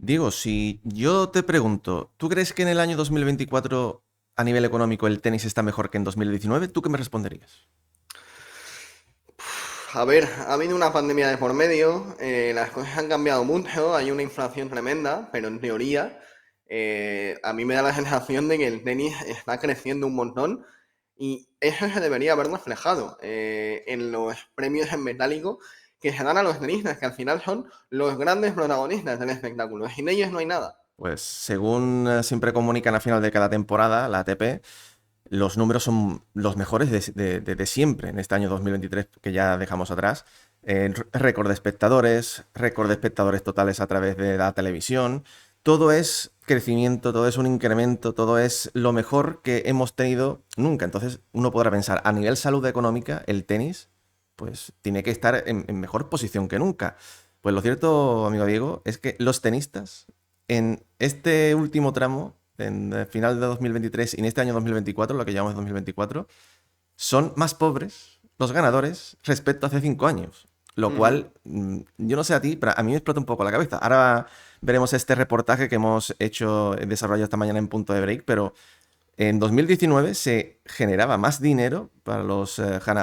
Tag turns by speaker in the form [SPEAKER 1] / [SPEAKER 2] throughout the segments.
[SPEAKER 1] Diego, si yo te pregunto, ¿tú crees que en el año 2024 a nivel económico el tenis está mejor que en 2019? ¿Tú qué me responderías?
[SPEAKER 2] A ver, ha habido una pandemia de por medio, las cosas han cambiado mucho, hay una inflación tremenda, pero en teoría a mí me da la sensación de que el tenis está creciendo un montón y eso se debería haber reflejado en los premios en metálico que se dan a los tenistas, que al final son los grandes protagonistas del espectáculo. Sin ellos no hay nada.
[SPEAKER 1] Pues según siempre comunican a final de cada temporada, la ATP, los números son los mejores de siempre en este año 2023 que ya dejamos atrás. Récord de espectadores, récord de espectadores totales a través de la televisión. Todo es crecimiento, todo es un incremento, todo es lo mejor que hemos tenido nunca. Entonces uno podrá pensar, a nivel salud económica, el tenis pues tiene que estar en mejor posición que nunca. Pues lo cierto, amigo Diego, es que los tenistas en este último tramo, en el final de 2023 y en este año 2024, lo que llamamos 2024, son más pobres los ganadores respecto a hace 5 años. Lo
[SPEAKER 2] Ujú.
[SPEAKER 1] cual, yo no sé a ti, pero a mí me explota un poco la cabeza. Ahora veremos este reportaje que hemos hecho, desarrollado esta mañana en Punto de Break, pero en 2019 se generaba más dinero para los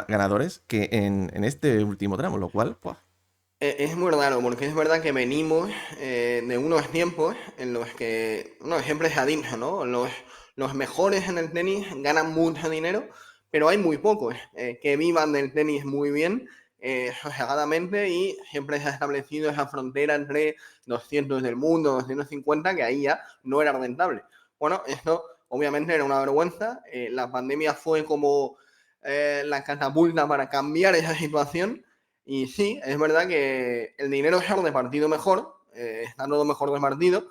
[SPEAKER 1] ganadores que en este último tramo, lo cual, ¡buah!
[SPEAKER 2] Es muy raro, porque es verdad que venimos de unos tiempos en los que, no, siempre se ha dicho, ¿no? Los mejores en el tenis ganan mucho dinero, pero hay muy pocos que vivan del tenis muy bien, sosegadamente, y siempre se ha establecido esa frontera entre 200 del mundo, 250, que ahí ya no era rentable. Bueno, esto obviamente era una vergüenza. La pandemia fue como la catapulta para cambiar esa situación y sí, es verdad que el dinero se ha repartido mejor, está todo mejor repartido,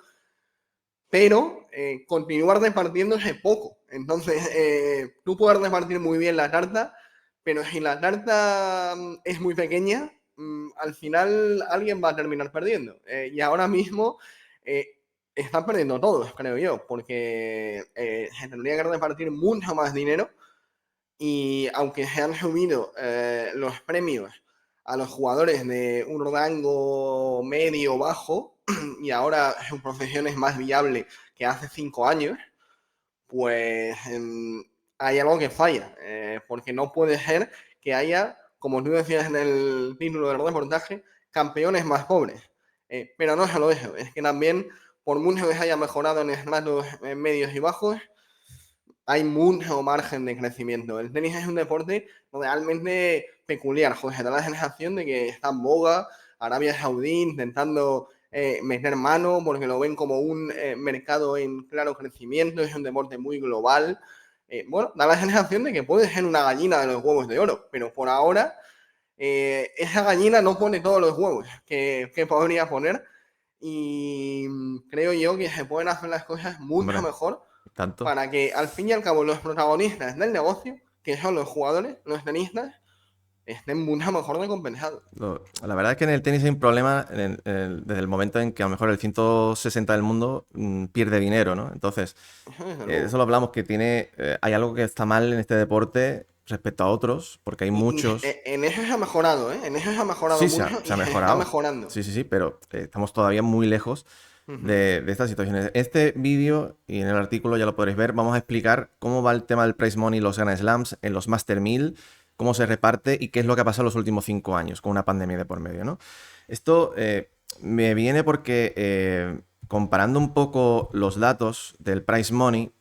[SPEAKER 2] pero continuar repartiéndose poco. Entonces, tú puedes repartir muy bien la tarta, pero si la tarta es muy pequeña, al final alguien va a terminar perdiendo. Y ahora mismo eh, están perdiendo todos, creo yo, porque se tendría que repartir mucho más dinero y aunque se han subido los premios a los jugadores de un rango medio bajo y ahora su profesión es más viable que hace 5 años, pues hay algo que falla, porque no puede ser que haya, como tú decías en el título del reportaje, campeones más pobres. Pero no solo eso, es que también, por mucho que se haya mejorado en estratos medios y bajos, hay mucho margen de crecimiento. El tenis es un deporte realmente peculiar, José. Da la sensación de que está en boga Arabia Saudí intentando meter mano porque lo ven como un mercado en claro crecimiento, es un deporte muy global. Bueno, da la sensación de que puede ser una gallina de los huevos de oro, pero por ahora esa gallina no pone todos los huevos que podría poner y creo yo que se pueden hacer las cosas mucho
[SPEAKER 1] Hombre,
[SPEAKER 2] mejor
[SPEAKER 1] tanto.
[SPEAKER 2] para que al fin y al cabo los protagonistas del negocio, que son los jugadores, los tenistas, estén mucho mejor recompensados.
[SPEAKER 1] La verdad es que en el tenis hay un problema desde el momento en que a lo mejor el 160 del mundo pierde dinero, ¿no? Entonces,
[SPEAKER 2] Eso desde
[SPEAKER 1] eso
[SPEAKER 2] luego.
[SPEAKER 1] lo hablamos que hay algo que está mal en este deporte respecto a otros, porque hay
[SPEAKER 2] Y
[SPEAKER 1] muchos.
[SPEAKER 2] en eso se ha mejorado, ¿eh? En eso se ha mejorado
[SPEAKER 1] Sí, se ha,
[SPEAKER 2] mucho
[SPEAKER 1] se
[SPEAKER 2] y
[SPEAKER 1] ha
[SPEAKER 2] se está
[SPEAKER 1] mejorado.
[SPEAKER 2] mejorando.
[SPEAKER 1] Sí, sí, sí, pero estamos todavía muy lejos
[SPEAKER 2] Ujú.
[SPEAKER 1] de estas situaciones. Este vídeo y en el artículo ya lo podréis ver, vamos a explicar cómo va el tema del prize money, los Grand Slams, en los Master 1000, cómo se reparte y qué es lo que ha pasado en los últimos 5 años con una pandemia de por medio, ¿no? Esto me viene porque comparando un poco los datos del prize money,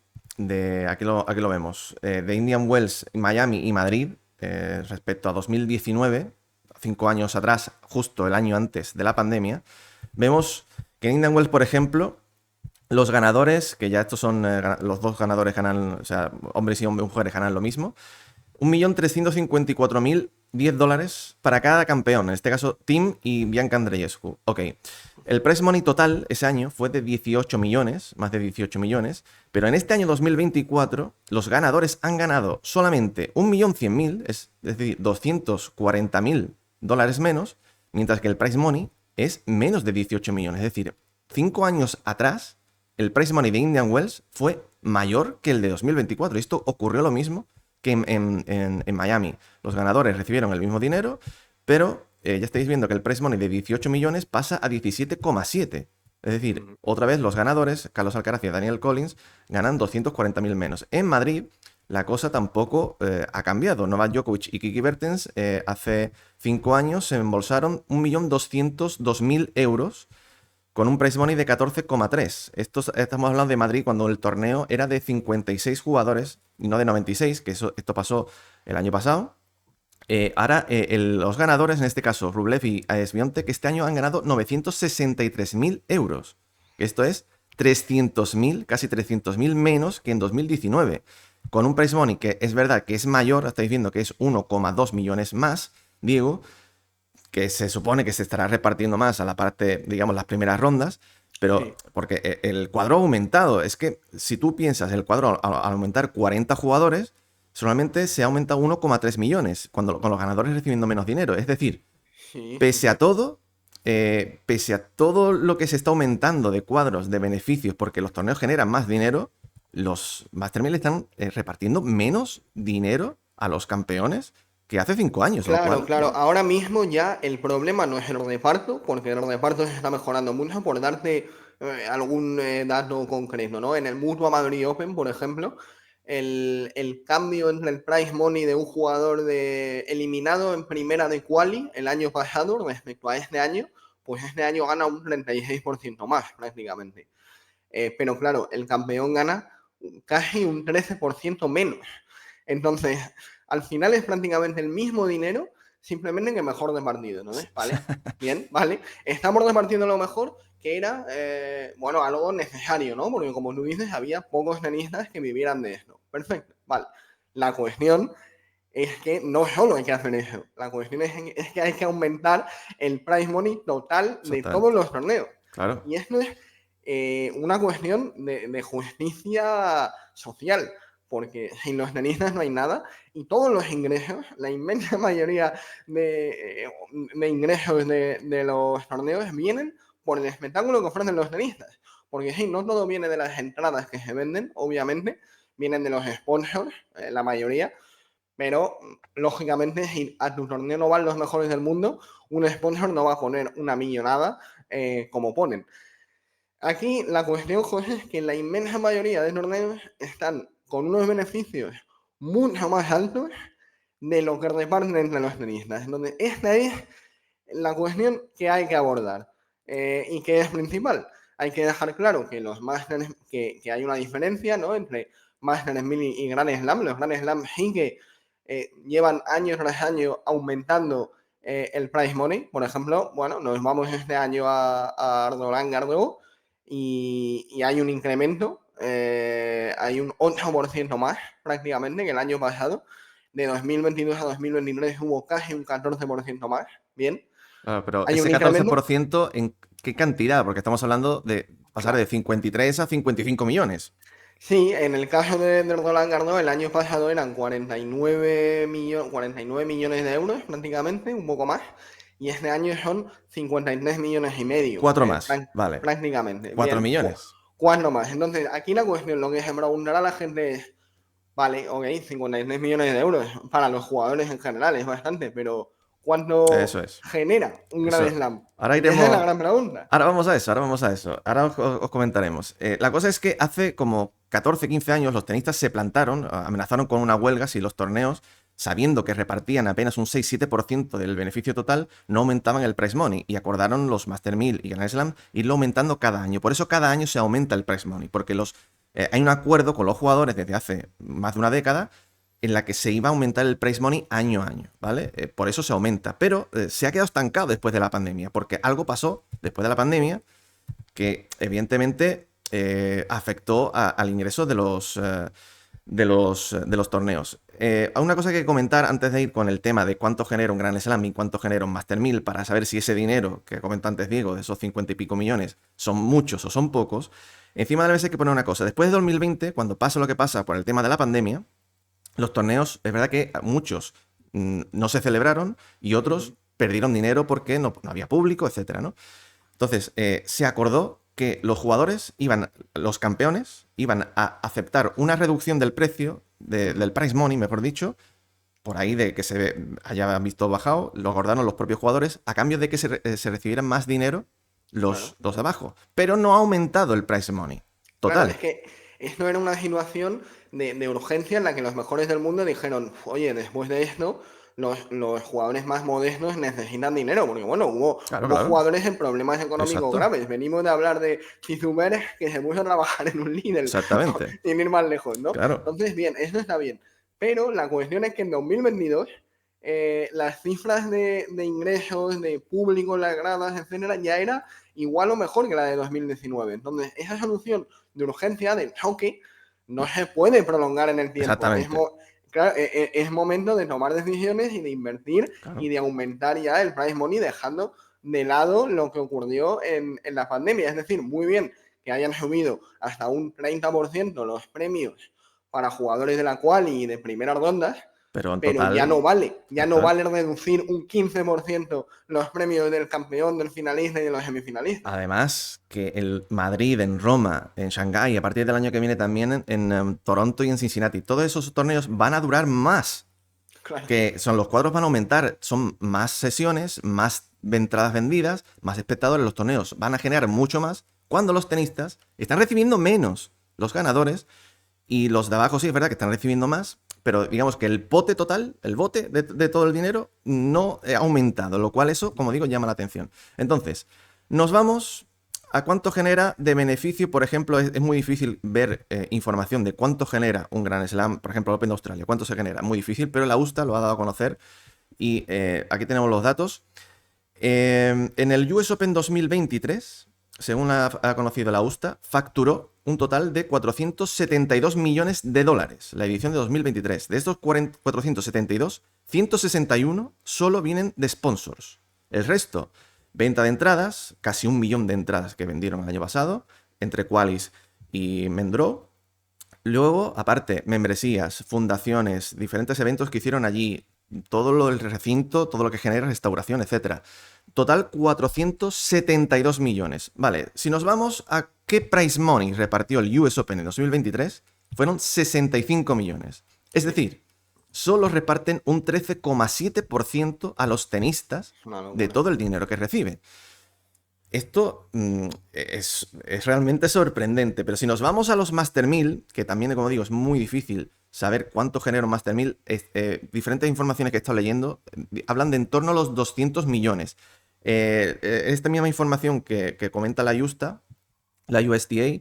[SPEAKER 1] aquí lo vemos, de Indian Wells, Miami y Madrid, respecto a 2019, 5 años atrás, justo el año antes de la pandemia, vemos que en Indian Wells, por ejemplo, los ganadores, que ya estos son los dos ganadores ganan, o sea, hombres y mujeres ganan lo mismo, 1.354.010 para cada campeón, en este caso Tim y Bianca Andreescu. Ok, el prize money total ese año fue de 18 millones, más de 18 millones, pero en este año 2024 los ganadores han ganado solamente 1.100.000, es decir, 240.000 dólares menos, mientras que el prize money es menos de 18 millones. Es decir, 5 años atrás, el prize money de Indian Wells fue mayor que el de 2024. Esto ocurrió lo mismo que en Miami. Los ganadores recibieron el mismo dinero, pero ya estáis viendo que el prize money de 18 millones pasa a 17,7. Es decir,
[SPEAKER 2] Ujú.
[SPEAKER 1] otra vez los ganadores, Carlos Alcaraz y Daniel Collins, ganan 240.000 menos. En Madrid la cosa tampoco ha cambiado. Novak Djokovic y Kiki Bertens hace 5 años se embolsaron 1.202.000 euros con un prize money de 14,3. Estamos hablando de Madrid cuando el torneo era de 56 jugadores y no de 96, que esto pasó el año pasado. Ahora, los ganadores, en este caso Rublev y Swiatek, este año han ganado 963.000 euros. Esto es 300.000, casi 300.000 menos que en 2019. Con un prize money que es verdad que es mayor, estáis viendo que es 1,2 millones más, Diego, que se supone que se estará repartiendo más a la parte, digamos, las primeras rondas, pero
[SPEAKER 2] Sí.
[SPEAKER 1] porque el cuadro ha aumentado. Es que si tú piensas el cuadro al aumentar 40 jugadores, solamente se ha aumentado 1,3 millones, con los ganadores recibiendo menos dinero. Es decir,
[SPEAKER 2] Sí, sí,
[SPEAKER 1] pese a
[SPEAKER 2] sí.
[SPEAKER 1] todo, pese a todo lo que se está aumentando de cuadros, de beneficios, porque los torneos generan más dinero, los Master 1000 están repartiendo menos dinero a los campeones que hace 5 años, lo
[SPEAKER 2] Claro,
[SPEAKER 1] cual,
[SPEAKER 2] claro.
[SPEAKER 1] bueno,
[SPEAKER 2] Ahora mismo ya el problema no es el reparto, porque el reparto se está mejorando mucho. Por darte algún dato concreto, ¿no? En el Mutua Madrid Open, por ejemplo, el cambio entre el prize money de un jugador eliminado en primera de quali el año pasado respecto a este año, pues este año gana un 36% más prácticamente. Pero claro, el campeón gana casi un 13% menos. Entonces, al final es prácticamente el mismo dinero, simplemente que mejor repartido, ¿no? ¿Vale? Bien, ¿vale? Estamos repartiendo lo mejor, que era, bueno, algo necesario, ¿no? Porque como tú dices, había pocos tenistas que vivieran de esto. Perfecto, vale. La cuestión es que no solo hay que hacer eso, la cuestión es que hay que aumentar el prize money total de todos
[SPEAKER 1] exactamente,
[SPEAKER 2] los torneos.
[SPEAKER 1] claro.
[SPEAKER 2] Y esto es una cuestión de justicia social, porque sin los tenistas no hay nada y todos los ingresos, la inmensa mayoría de ingresos de los torneos vienen por el espectáculo que ofrecen los tenistas. Porque sí, no todo viene de las entradas que se venden, obviamente, vienen de los sponsors, la mayoría, pero lógicamente si a tu torneo no van los mejores del mundo, un sponsor no va a poner una millonada como ponen. Aquí la cuestión, José, es que la inmensa mayoría de torneos están con unos beneficios mucho más altos de lo que reparten entre los tenistas. Entonces, esta es la cuestión que hay que abordar y que es principal. Hay que dejar claro que los Masters, que hay una diferencia, ¿no? Entre Masters 1000 y Grand Slam. Los Grand Slam sí que llevan año tras año aumentando el prize money. Por ejemplo, bueno, nos vamos este año a Roland Garros y hay un incremento, hay un 8% más prácticamente que el año pasado. De 2022 a 2023 hubo casi un 14% más. Bien,
[SPEAKER 1] Claro, pero
[SPEAKER 2] hay un
[SPEAKER 1] ese
[SPEAKER 2] incremento.
[SPEAKER 1] 14%, ¿en qué cantidad? Porque estamos hablando de pasar de
[SPEAKER 2] Claro.
[SPEAKER 1] 53 a 55 millones.
[SPEAKER 2] Sí, en el caso de Roland Garros, el año pasado eran 49 millones de euros prácticamente, un poco más, y este año son 53 millones y medio,
[SPEAKER 1] 4 más, vale.
[SPEAKER 2] prácticamente.
[SPEAKER 1] 4
[SPEAKER 2] Bien,
[SPEAKER 1] millones.
[SPEAKER 2] ¿cuándo más? Entonces, aquí la cuestión, lo que se preguntará a la gente es, vale, ok, 53 millones de euros para los jugadores en general es bastante, pero ¿cuánto
[SPEAKER 1] Eso es.
[SPEAKER 2] genera un Grand
[SPEAKER 1] Eso.
[SPEAKER 2] Slam?
[SPEAKER 1] Ahora
[SPEAKER 2] Y esa es la
[SPEAKER 1] iremos.
[SPEAKER 2] gran pregunta.
[SPEAKER 1] Ahora vamos a eso, ahora vamos a eso. Ahora os comentaremos. La cosa es que hace como 14, 15 años los tenistas se plantaron, amenazaron con una huelga si los torneos, sabiendo que repartían apenas un 6-7% del beneficio total, no aumentaban el prize money. Y acordaron los Master 1000 y Grand Slam irlo aumentando cada año. Por eso cada año se aumenta el prize money, porque hay un acuerdo con los jugadores desde hace más de una década en la que se iba a aumentar el prize money año a año, ¿vale? Por eso se aumenta, pero se ha quedado estancado después de la pandemia, porque algo pasó después de la pandemia que evidentemente afectó al ingreso de los torneos. Una cosa que comentar antes de ir con el tema de cuánto genera un Grand Slam y cuánto genera un Master 1000 para saber si ese dinero que comentó antes Diego, de esos 50 y pico millones, son muchos o son pocos. Encima de la mesa hay que poner una cosa. Después de 2020, cuando pasa lo que pasa por el tema de la pandemia, los torneos, es verdad que muchos no se celebraron y otros
[SPEAKER 2] Ujú.
[SPEAKER 1] perdieron dinero porque no había público, etcétera, ¿no? Entonces, se acordó que los jugadores los campeones, iban a aceptar una reducción del precio, del prize money, mejor dicho, por ahí de que se haya visto bajado, lo acordaron los propios jugadores, a cambio de que se recibieran más dinero los
[SPEAKER 2] Claro.
[SPEAKER 1] dos de abajo. Pero no ha aumentado el prize money.
[SPEAKER 2] Claro, es
[SPEAKER 1] Total.
[SPEAKER 2] que esto era una situación de urgencia en la que los mejores del mundo dijeron, oye, después de esto, los jugadores más modernos necesitan dinero, porque bueno,
[SPEAKER 1] Claro,
[SPEAKER 2] hubo
[SPEAKER 1] claro.
[SPEAKER 2] jugadores en problemas económicos
[SPEAKER 1] Exacto.
[SPEAKER 2] graves. Venimos de hablar de Chizuberes que se puso a trabajar en un Lidl,
[SPEAKER 1] Exactamente.
[SPEAKER 2] sin ir más lejos, ¿no?
[SPEAKER 1] Claro.
[SPEAKER 2] Entonces, bien, eso está bien. Pero la cuestión es que en 2022 las cifras de ingresos, de público en las gradas, etcétera, ya era igual o mejor que la de 2019. Entonces, esa solución de urgencia del choque no se puede prolongar en el tiempo.
[SPEAKER 1] Exactamente.
[SPEAKER 2] Claro, es momento de tomar decisiones y de invertir y
[SPEAKER 1] Claro.
[SPEAKER 2] de aumentar ya el prize money dejando de lado lo que ocurrió en la pandemia. Es decir, muy bien que hayan subido hasta un 30% los premios para jugadores de la cual y de primeras rondas,
[SPEAKER 1] Pero en
[SPEAKER 2] pero
[SPEAKER 1] total,
[SPEAKER 2] ya no vale reducir un 15% los premios del campeón, del finalista y de los semifinalistas.
[SPEAKER 1] además, que el Madrid, en Roma, en Shanghái, a partir del año que viene también en Toronto y en Cincinnati, todos esos torneos van a durar más,
[SPEAKER 2] Claro.
[SPEAKER 1] que son los cuadros van a aumentar, son más sesiones, más entradas vendidas, más espectadores, los torneos van a generar mucho más, cuando los tenistas están recibiendo menos los ganadores y los de abajo sí es verdad que están recibiendo más, pero digamos que el pote total, el bote de todo el dinero no ha aumentado, lo cual eso, como digo, llama la atención. Entonces, nos vamos a cuánto genera de beneficio. Por ejemplo, es muy difícil ver información de cuánto genera un Grand Slam, por ejemplo, el Open de Australia, cuánto se genera, muy difícil, pero la USTA lo ha dado a conocer y aquí tenemos los datos. En el US Open 2023, según ha conocido la USTA, facturó un total de 472 millones de dólares la edición de 2023. De estos 472, 161 solo vienen de sponsors. El resto, venta de entradas, casi 1 millón de entradas que vendieron el año pasado, entre Qualis y Mendro. Luego, aparte, membresías, fundaciones, diferentes eventos que hicieron allí, todo lo del recinto, todo lo que genera restauración, etcétera. Total 472 millones. Vale, si nos vamos a qué prize money repartió el US Open en 2023, fueron 65 millones. Es decir, solo reparten un 13,7% a los tenistas
[SPEAKER 2] Es una
[SPEAKER 1] de
[SPEAKER 2] locura.
[SPEAKER 1] todo el dinero que reciben. Esto es realmente sorprendente, pero si nos vamos a los Master 1000, que también, como digo, es muy difícil saber cuánto genera un Master 1000, diferentes informaciones que he estado leyendo hablan de en torno a los 200 millones. Esta misma información que comenta la USTA, la USTA,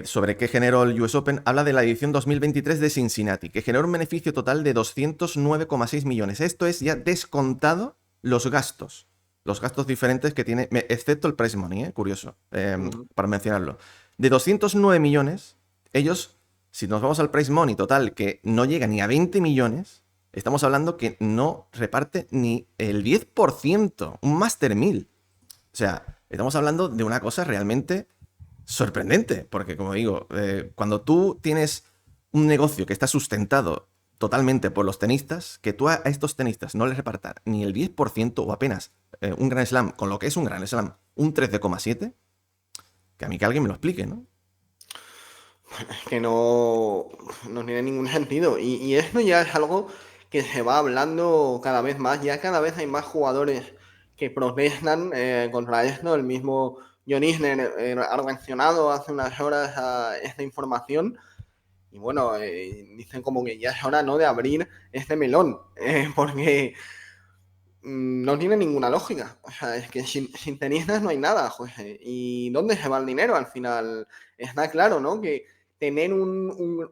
[SPEAKER 1] sobre qué generó el US Open, habla de la edición 2023 de Cincinnati, que generó un beneficio total de 209,6 millones. Esto es ya descontado los gastos diferentes que tiene, excepto el prize money, curioso,
[SPEAKER 2] Ujú.
[SPEAKER 1] para mencionarlo. De 209 millones, ellos, si nos vamos al prize money total, que no llega ni a 20 millones, estamos hablando que no reparte ni el 10%, un Master 1000. O sea, estamos hablando de una cosa realmente sorprendente, porque como digo, cuando tú tienes un negocio que está sustentado totalmente por los tenistas, que tú a estos tenistas no les repartas ni el 10% o apenas un Grand Slam, con lo que es un Grand Slam, un 13,7, que a mí que alguien me lo explique, ¿no?
[SPEAKER 2] Es que no tiene ningún sentido. Y esto ya es algo que se va hablando cada vez más. Ya cada vez hay más jugadores que protestan contra esto. El mismo John Isner ha reaccionado hace unas horas a esta información. Y bueno, dicen como que ya es hora, ¿no?, de abrir este melón. Porque no tiene ninguna lógica. O sea, es que sin tenistas no hay nada, José. ¿Y dónde se va el dinero al final? Está claro, ¿no?, que tener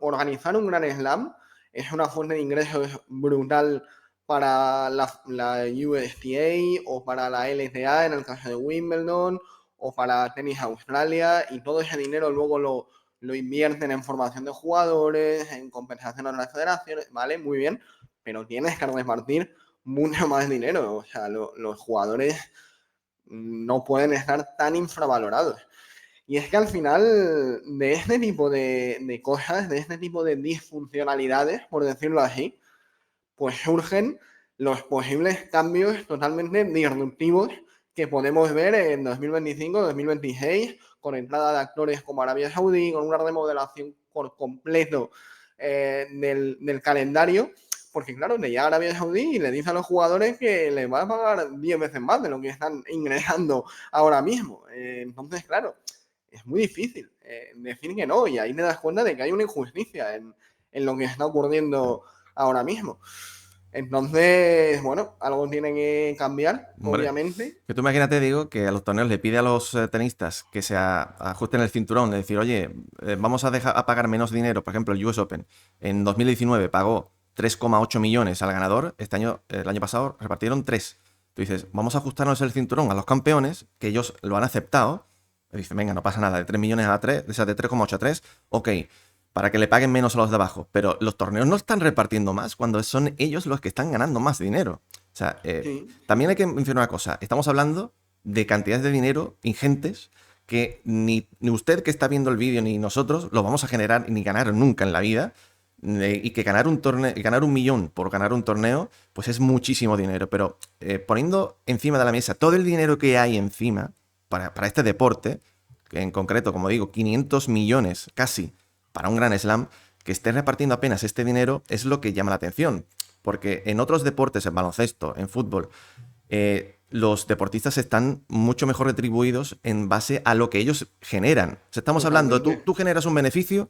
[SPEAKER 2] organizar un Gran Slam es una fuente de ingresos brutal para la USTA o para la LTA en el caso de Wimbledon o para Tenis Australia, y todo ese dinero luego lo invierten en formación de jugadores, en compensación a las federaciones, ¿vale? Muy bien, pero tienes que repartir mucho más dinero. O sea, los jugadores no pueden estar tan infravalorados. Y es que al final de este tipo de cosas, de este tipo de disfuncionalidades, por decirlo así, pues surgen los posibles cambios totalmente disruptivos que podemos ver en 2025-2026, con entrada de actores como Arabia Saudí, con una remodelación por completo del calendario. porque claro, le llega a Arabia Saudí y le dice a los jugadores que les va a pagar 10 veces más de lo que están ingresando ahora mismo. Entonces, claro, es muy difícil decir que no, y ahí te das cuenta de que hay una injusticia en lo que está ocurriendo ahora mismo. Entonces, bueno, algo tiene que cambiar,
[SPEAKER 1] Hombre,
[SPEAKER 2] obviamente.
[SPEAKER 1] que tú imagínate, digo, que a los torneos le pide a los tenistas que se ajusten el cinturón, de decir, oye, vamos a dejar a pagar menos dinero. Por ejemplo, el US Open en 2019 pagó 3,8 millones al ganador. Este año, el año pasado, repartieron 3. Tú dices, vamos a ajustarnos el cinturón a los campeones, que ellos lo han aceptado. Y dicen, venga, no pasa nada, de 3 millones a 3, o sea, de 3,8 a 3, ok, para que le paguen menos a los de abajo. Pero los torneos no están repartiendo más cuando son ellos los que están ganando más dinero. O sea,
[SPEAKER 2] Sí,
[SPEAKER 1] también hay que mencionar una cosa. Estamos hablando de cantidades de dinero ingentes que ni usted que está viendo el vídeo ni nosotros lo vamos a generar ni ganar nunca en la vida. Y que ganar un torneo, ganar 1 millón por ganar un torneo, pues es muchísimo dinero. Pero poniendo encima de la mesa todo el dinero que hay encima para este deporte, que en concreto, como digo, 500 millones casi para un Grand Slam, que esté repartiendo apenas este dinero es lo que llama la atención. Porque en otros deportes, en baloncesto, en fútbol, los deportistas están mucho mejor retribuidos en base a lo que ellos generan. O sea, estamos hablando,
[SPEAKER 2] totalmente.
[SPEAKER 1] tú generas un beneficio,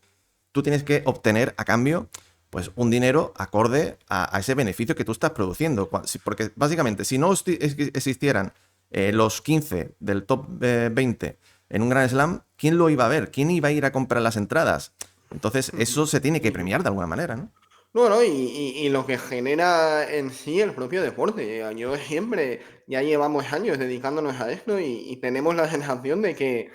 [SPEAKER 1] tú tienes que obtener a cambio pues un dinero acorde a ese beneficio que tú estás produciendo. Porque básicamente, si no existieran los 15 del top 20 en un Grand Slam, ¿quién lo iba a ver? ¿Quién iba a ir a comprar las entradas? Entonces, eso se tiene que premiar de alguna manera, ¿no?
[SPEAKER 2] No, no, y lo que genera en sí el propio deporte. Yo siempre, ya llevamos años dedicándonos a esto y tenemos la sensación de que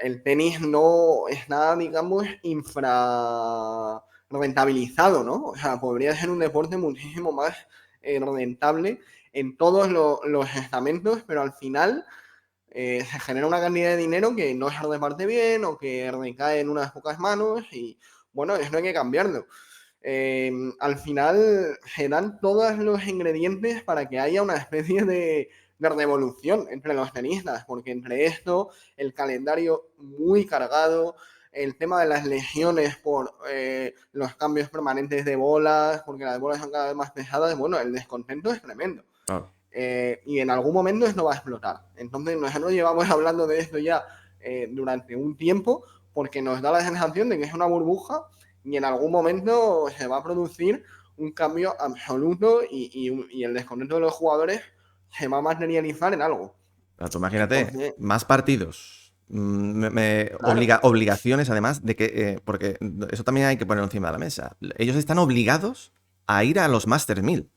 [SPEAKER 2] el tenis no está, digamos, infra rentabilizado, ¿no? O sea, podría ser un deporte muchísimo más rentable en todos los estamentos, pero al final se genera una cantidad de dinero que no se reparte bien o que recae en unas pocas manos y bueno, eso hay que cambiarlo. Al final se dan todos los ingredientes para que haya una especie de revolución entre los tenistas, porque entre esto, el calendario muy cargado, el tema de las lesiones por los cambios permanentes de bolas, porque las bolas son cada vez más pesadas, bueno, el descontento es tremendo.
[SPEAKER 1] Claro.
[SPEAKER 2] Y en algún momento esto va a explotar. Entonces nosotros llevamos hablando de esto ya durante un tiempo porque nos da la sensación de que es una burbuja y en algún momento se va a producir un cambio absoluto y el descontento de los jugadores se va a materializar en algo.
[SPEAKER 1] Pero tú imagínate,
[SPEAKER 2] Entonces,
[SPEAKER 1] más partidos,
[SPEAKER 2] claro.
[SPEAKER 1] obligaciones además de que, porque eso también hay que ponerlo encima de la mesa. Ellos están obligados a ir a los Masters 1000.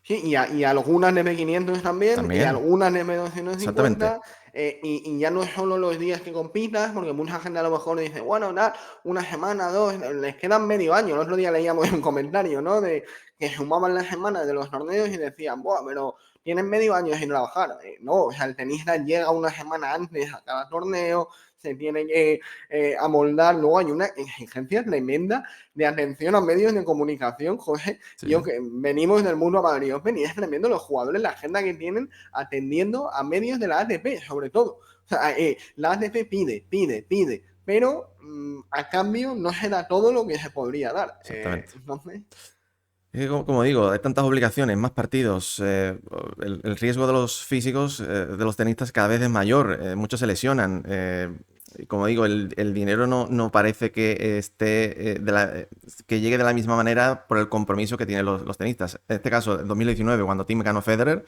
[SPEAKER 2] Sí, y algunas de M500 también, y
[SPEAKER 1] También,
[SPEAKER 2] algunas de
[SPEAKER 1] exactamente.
[SPEAKER 2] M250, y ya no es solo los días que compitas, porque mucha gente a lo mejor dice, bueno, nada, una semana, dos, les quedan medio año. El otro día leíamos en un comentario, ¿no? De que sumaban las semanas de los torneos y decían, buah, pero tienen medio año sin trabajar. No, o sea, el tenista llega una semana antes a cada torneo, se tiene que amoldar, luego hay una exigencia tremenda de atención a medios de comunicación, José, yo
[SPEAKER 1] Sí.
[SPEAKER 2] que venimos del mundo Madrid Open y es tremendo los jugadores, la agenda que tienen atendiendo a medios de la ATP, sobre todo. O sea, la ATP pide, pero a cambio no se da todo lo que se podría dar.
[SPEAKER 1] Exactamente.
[SPEAKER 2] Entonces,
[SPEAKER 1] Es que, como digo, hay tantas obligaciones, más partidos, el riesgo de los físicos, de los tenistas cada vez es mayor, muchos se lesionan. Y como digo, el dinero no parece que esté que llegue de la misma manera por el compromiso que tienen los tenistas. En este caso, en 2019, cuando Tim ganó Federer,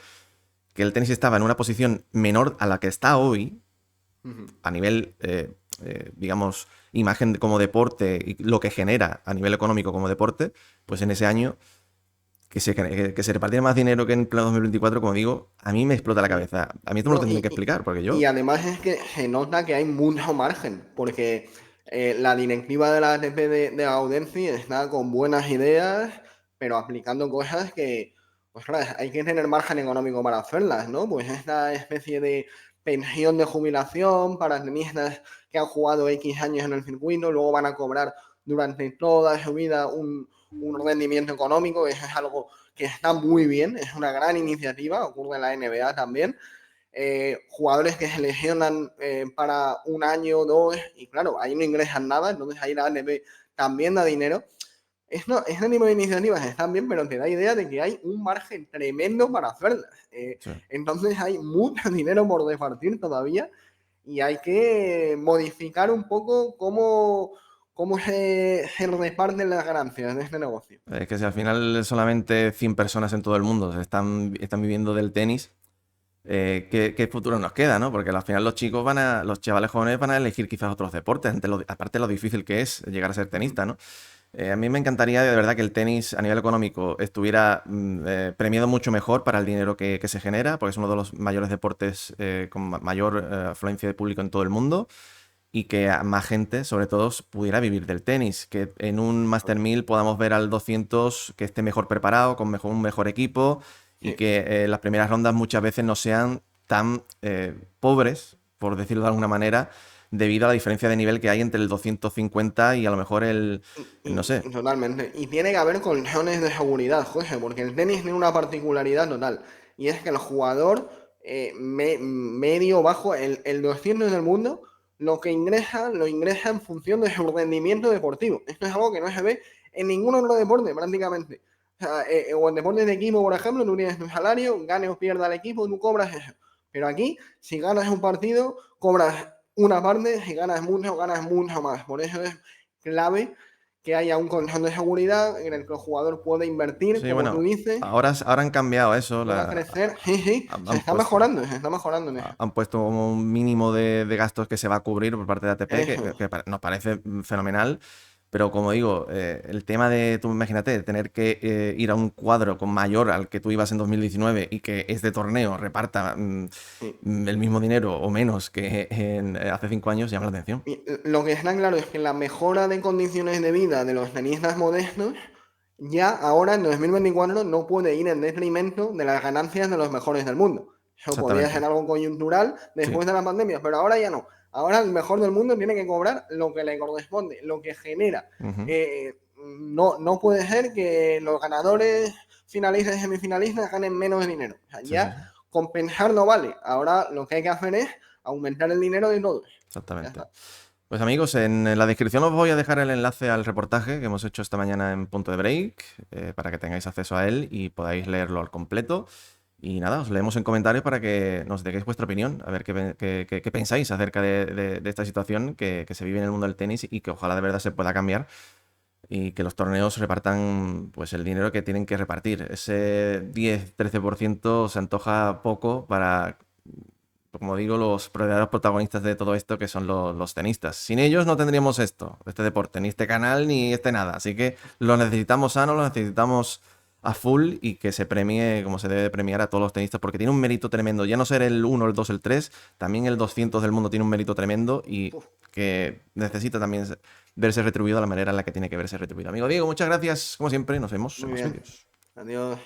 [SPEAKER 1] que el tenis estaba en una posición menor a la que está hoy,
[SPEAKER 2] ujú.
[SPEAKER 1] a nivel, digamos, imagen como deporte y lo que genera a nivel económico como deporte, pues en ese año que se repartiera más dinero que en pleno 2024, como digo, a mí me explota la
[SPEAKER 2] Sí.
[SPEAKER 1] cabeza. A mí esto me lo
[SPEAKER 2] No,
[SPEAKER 1] tendrían que explicar, porque
[SPEAKER 2] y
[SPEAKER 1] yo
[SPEAKER 2] además es que se nota que hay mucho margen, porque la directiva de la ATP de Audenci está con buenas ideas, pero aplicando cosas que, ostras, hay que tener margen económico para hacerlas, ¿no? Pues esta especie de pensión de jubilación para tenistas que han jugado X años en el circuito, luego van a cobrar durante toda su vida un rendimiento económico, eso es algo que está muy bien, es una gran iniciativa, ocurre en la NBA también, jugadores que se lesionan para un año o dos, y claro, ahí no ingresan nada, entonces ahí la ANB también da dinero. este tipo de iniciativas están bien, pero te da idea de que hay un margen tremendo para hacerlas.
[SPEAKER 1] Sí.
[SPEAKER 2] Entonces hay mucho dinero por repartir todavía y hay que modificar un poco cómo se reparten las ganancias de este negocio.
[SPEAKER 1] Es que si al final solamente 100 personas en todo el mundo están viviendo del tenis, ¿qué futuro nos queda, ¿no? Porque al final los chavales jóvenes van a elegir quizás otros deportes, aparte lo difícil que es llegar a ser tenista, ¿no? A mí me encantaría de verdad que el tenis a nivel económico estuviera premiado mucho mejor para el dinero que se genera, porque es uno de los mayores deportes con mayor afluencia de público en todo el mundo y que a más gente, sobre todo, pudiera vivir del tenis. Que en un Master 1000 podamos ver al 200 que esté mejor preparado, con un mejor equipo y
[SPEAKER 2] Sí.
[SPEAKER 1] que las primeras rondas muchas veces no sean tan pobres, por decirlo de alguna manera, debido a la diferencia de nivel que hay entre el 250 y a lo mejor no sé.
[SPEAKER 2] Totalmente. Y tiene que haber colchones de seguridad, José, porque el tenis tiene una particularidad total. Y es que el jugador medio bajo, el 200 del mundo, lo ingresa en función de su rendimiento deportivo. Esto es algo que no se ve en ningún otro deporte, prácticamente. O sea, o en deportes de equipo, por ejemplo, tú tienes tu salario, gane o pierda el equipo, tú cobras eso. Pero aquí, si ganas un partido, cobras una parte, si ganas mucho más. Por eso es clave que haya un colchón de seguridad en el que el jugador pueda invertir,
[SPEAKER 1] Sí,
[SPEAKER 2] como tú
[SPEAKER 1] bueno,
[SPEAKER 2] dices,
[SPEAKER 1] ahora han cambiado eso.
[SPEAKER 2] pueda crecer. Sí, sí,
[SPEAKER 1] Han,
[SPEAKER 2] se
[SPEAKER 1] han
[SPEAKER 2] está
[SPEAKER 1] puesto,
[SPEAKER 2] mejorando, se está mejorando en eso.
[SPEAKER 1] han puesto como un mínimo de gastos que se va a cubrir por parte de ATP,
[SPEAKER 2] Eso es.
[SPEAKER 1] nos parece fenomenal. Pero como digo, el tema de, tú imagínate, de tener que ir a un cuadro con mayor al que tú ibas en 2019 y que este torneo reparta
[SPEAKER 2] Sí.
[SPEAKER 1] el mismo dinero o menos que hace 5 años, llama la atención.
[SPEAKER 2] Y lo que está claro es que la mejora de condiciones de vida de los tenistas modernos ya ahora en 2024 no puede ir en detrimento de las ganancias de los mejores del mundo. Eso podría ser
[SPEAKER 1] Exactamente.
[SPEAKER 2] algo coyuntural
[SPEAKER 1] Sí.
[SPEAKER 2] después de la pandemia, pero ahora ya no. Ahora el mejor del mundo tiene que cobrar lo que le corresponde, lo que genera.
[SPEAKER 1] Ujú.
[SPEAKER 2] No puede ser que los ganadores finalistas y semifinalistas ganen menos dinero. O sea,
[SPEAKER 1] Sí, sí,
[SPEAKER 2] ya
[SPEAKER 1] sí.
[SPEAKER 2] compensar no vale. Ahora lo que hay que hacer es aumentar el dinero de todos. Ya
[SPEAKER 1] Exactamente.
[SPEAKER 2] está.
[SPEAKER 1] Pues amigos, en la descripción os voy a dejar el enlace al reportaje que hemos hecho esta mañana en Punto de Break, para que tengáis acceso a él y podáis leerlo al completo. Y nada, os leemos en comentarios para que nos deis vuestra opinión, a ver qué pensáis acerca de esta situación que se vive en el mundo del tenis y que ojalá de verdad se pueda cambiar y que los torneos repartan pues el dinero que tienen que repartir. Ese 10-13% se antoja poco para, como digo, los verdaderos protagonistas de todo esto, que son los tenistas. Sin ellos no tendríamos este deporte, ni este canal, ni este nada. Así que lo necesitamos sano, lo necesitamos a full y que se premie como se debe premiar a todos los tenistas, porque tiene un mérito tremendo. Ya no ser el 1, el 2, el 3, también el 200 del mundo tiene un mérito tremendo y
[SPEAKER 2] Uf,
[SPEAKER 1] que necesita también verse retribuido de la manera en la que tiene que verse retribuido. Amigo Diego, muchas gracias, como siempre, nos vemos en
[SPEAKER 2] muy
[SPEAKER 1] más
[SPEAKER 2] bien.
[SPEAKER 1] vídeos.
[SPEAKER 2] Adiós.